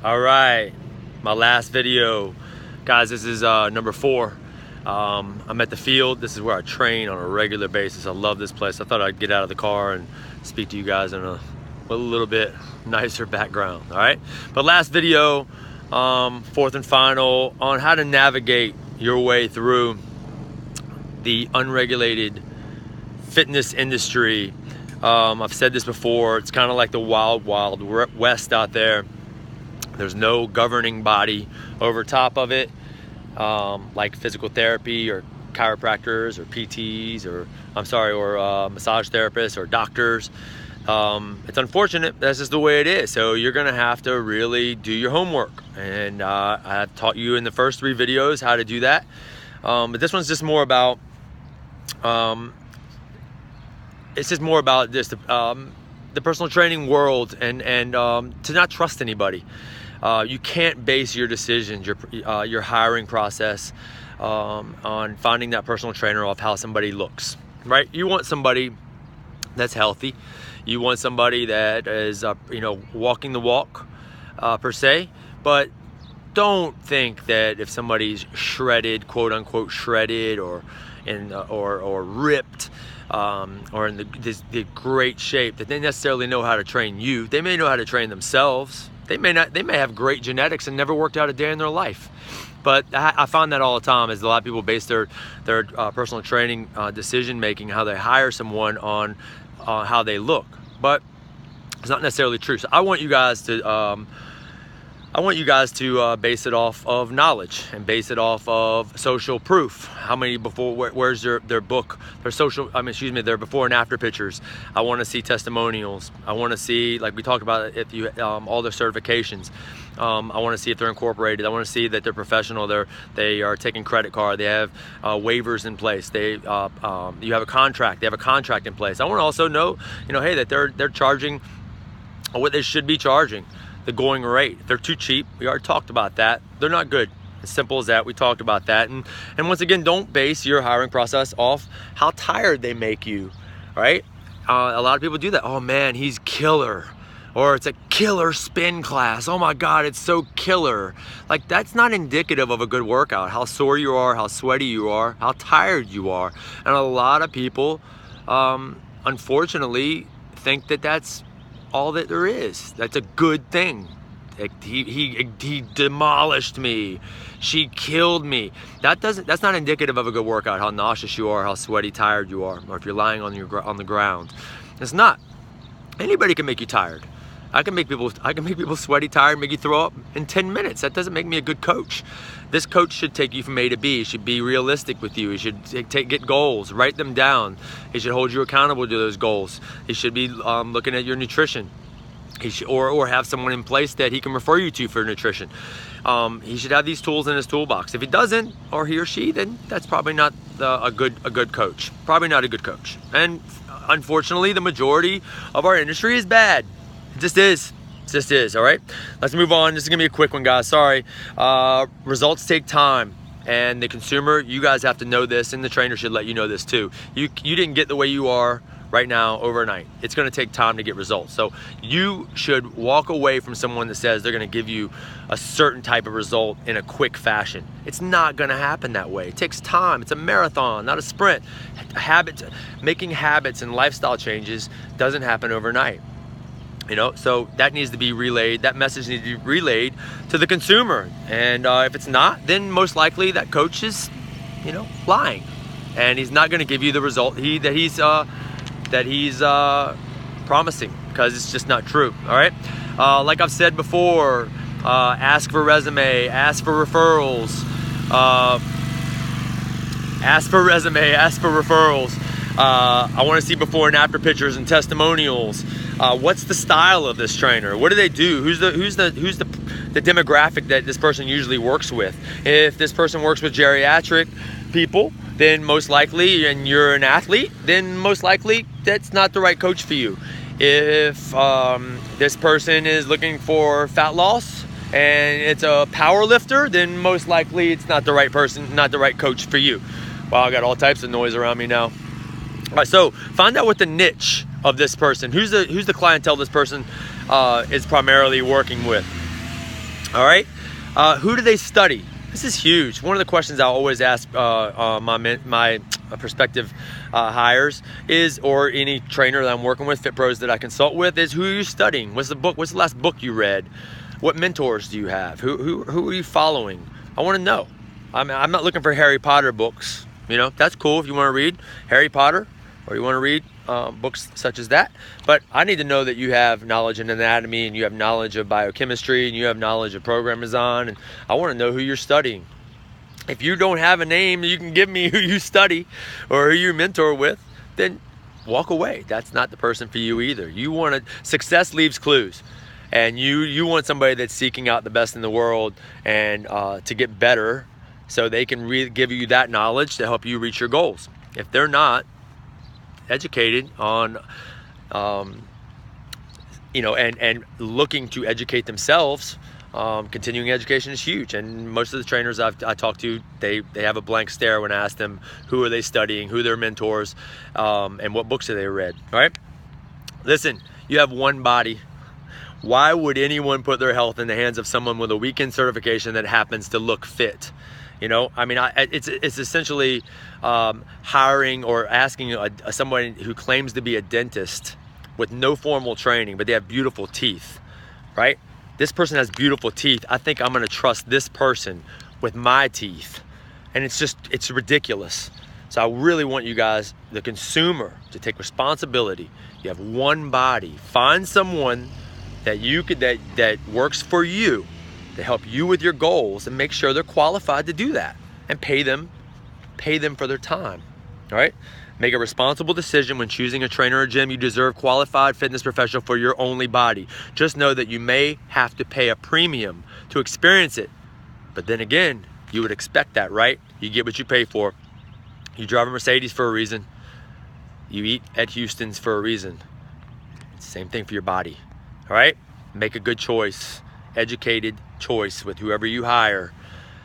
All right, my last video, guys. This is number 4. I'm at the field. This is where I train on a regular basis. I love this place. I thought I'd get out of the car and speak to you guys in a little bit nicer background. All right, but last video, 4th and final, on how to navigate your way through the unregulated fitness industry. I've said this before. It's kind of like the wild west out there. There's no governing body over top of it, like physical therapy or chiropractors or PTs or massage therapists or doctors. It's unfortunate. That's just the way it is. So you're gonna have to really do your homework, and I've taught you in the first 3 videos how to do that. But this one's just more about the personal training world and to not trust anybody. You can't base your decisions, your hiring process, on finding that personal trainer off how somebody looks, right? You want somebody that's healthy. You want somebody that is, walking the walk, per se. But don't think that if somebody's shredded, quote unquote shredded, or ripped, or in the great shape, that they necessarily know how to train you. They may know how to train themselves. They may have great genetics and never worked out a day in their life. But I find that all the time, is a lot of people base their personal training decision making, how they hire someone, on how they look. But it's not necessarily true. So I want you guys to base it off of knowledge and base it off of social proof. How many where's their book, their before and after pictures. I want to see testimonials. I want to see, like we talked about, if you all their certifications. I want to see if they're incorporated. I want to see that they're professional. They are taking credit card. They have waivers in place. You have a contract. They have a contract in place. I want to also know, hey, that they're charging what they should be charging. The going rate. If they're too cheap, we already talked about that. They're not good. As simple as that. We talked about that. And once again, don't base your hiring process off how tired they make you, right? A lot of people do that. Oh man, he's killer. Or it's a killer spin class. Oh my God, it's so killer. Like, that's not indicative of a good workout. How sore you are, how sweaty you are, how tired you are. And a lot of people, unfortunately, think that that's all that there is. That's a good thing. He demolished me. She killed me. That's not indicative of a good workout. How nauseous you are, how sweaty, tired you are, or if you're lying on the ground. It's not. Anybody can make you tired. I can make people sweaty, tired, make you throw up in 10 minutes. That doesn't make me a good coach. This coach should take you from A to B. He should be realistic with you. He should get goals, write them down. He should hold you accountable to those goals. He should be looking at your nutrition. He should, or have someone in place that he can refer you to for nutrition. He should have these tools in his toolbox. If he doesn't, or he or she, then that's probably not a good coach. Probably not a good coach. And unfortunately, the majority of our industry is bad. It just is. It just is. All right. Let's move on. This is gonna be a quick one, guys. Sorry. Results take time, and the consumer, you guys have to know this, and the trainer should let you know this too. You didn't get the way you are right now overnight. It's gonna take time to get results. So you should walk away from someone that says they're gonna give you a certain type of result in a quick fashion. It's not gonna happen that way. It takes time. It's a marathon, not a sprint. Making habits and lifestyle changes doesn't happen overnight. So that needs to be relayed. That message needs to be relayed to the consumer. And if it's not, then most likely that coach is, lying, and he's not going to give you the result that he's promising, because it's just not true. All right. Like I've said before, ask for resume, ask for referrals, ask for referrals. I want to see before and after pictures and testimonials. What's the style of this trainer? What do they do? Who's the demographic that this person usually works with? If this person works with geriatric people, then most likely, and you're an athlete, then most likely that's not the right coach for you. If this person is looking for fat loss and it's a power lifter, then most likely it's not the right person, not the right coach for you. Wow, I got all types of noise around me now. All right, so find out what the niche of this person, who's the clientele this person is primarily working with. All right. Who do they study? This is huge. One of the questions I always ask my prospective hires is, or any trainer that I'm working with, fit pros that I consult with, is who are you studying? What's the book? What's the last book you read? What mentors do you have? Who are you following? I want to know. I'm not looking for Harry Potter books. You know, that's cool if you want to read Harry Potter or you want to read books such as that. But I need to know that you have knowledge in anatomy and you have knowledge of biochemistry and you have knowledge of program design. And I want to know who you're studying. If you don't have a name, you can give me who you study or who you mentor with, then walk away. That's not the person for you either. You want to, success leaves clues. And you want somebody that's seeking out the best in the world and to get better so they can give you that knowledge to help you reach your goals. If they're not educated on, you know, and looking to educate themselves, continuing education is huge. And most of the trainers I talk to, they have a blank stare when I ask them who are they studying, who are their mentors, and what books have they read. All right? Listen, you have one body. Why would anyone put their health in the hands of someone with a weekend certification that happens to look fit? You know, I mean, it's essentially hiring or asking someone who claims to be a dentist with no formal training, but they have beautiful teeth, right? This person has beautiful teeth. I think I'm going to trust this person with my teeth. And it's ridiculous. So I really want you guys, the consumer, to take responsibility. You have one body. Find someone that that works for you to help you with your goals and make sure they're qualified to do that, and pay them for their time. All right? Make a responsible decision when choosing a trainer or gym. You deserve qualified fitness professional for your only body. Just know that you may have to pay a premium to experience it. But then again, you would expect that, right? You get what you pay for. You drive a Mercedes for a reason. You eat at Houston's for a reason. Same thing for your body. All right? Make a good choice, educated choice with whoever you hire.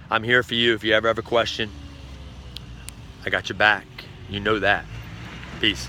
I'm here for you if you ever have a question. I got your back. You know that. Peace.